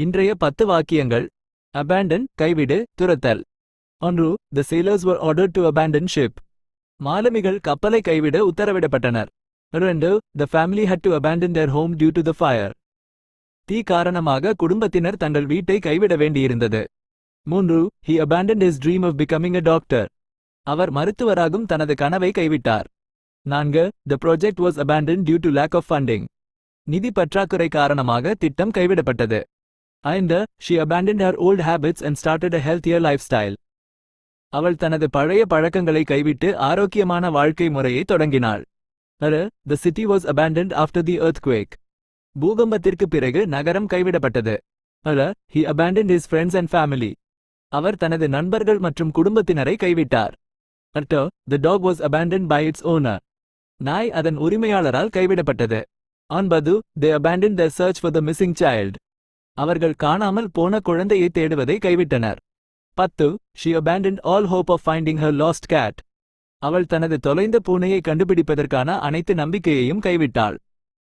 இன்றைய 10 வாக்கியங்கள். abandon கைவிடு, துரத்தல். 1. The sailors were ordered to abandon ship. மாலுமிகள் கப்பலை கைவிட உத்தரவிடப்பட்டனர். 2. The family had to abandon their home due to the fire. தீ காரணமாக குடும்பத்தினர் தங்கள் வீட்டை கைவிட வேண்டியிருந்தது. 3. He abandoned his dream of becoming a doctor. அவர் மருத்துவராகும் தனது கனவை கைவிட்டார். 4. The project was abandoned due to lack of funding. நிதி பற்றாக்குறை காரணமாக திட்டம் கைவிடப்பட்டது. 5. She abandoned her old habits and started a healthier lifestyle. அவள் தனது பழைய பழக்கங்களை கைவிட்டு ஆரோக்கியமான வாழ்க்கை முறையை தொடங்கினாள். 6. The city was abandoned after the earthquake. பூகம்பத்திற்கு பிறகு நகரம் கைவிடப்பட்டது. 7. He abandoned his friends and family. அவர் தனது நண்பர்கள் மற்றும் குடும்பத்தினரை கைவிட்டார். 8. The dog was abandoned by its owner. நாய் அதன் உரிமையாளரால் கைவிடப்பட்டது. 9. They abandoned their search for the missing child. அவர்கள் காணாமல் போன குழந்தையை தேடுவதை கைவிட்டனர். 10. She abandoned all hope of finding her lost cat. அவள் தனது தொலைந்த பூனையை கண்டுபிடிப்பதற்கான அனைத்து நம்பிக்கையையும் கைவிட்டாள்.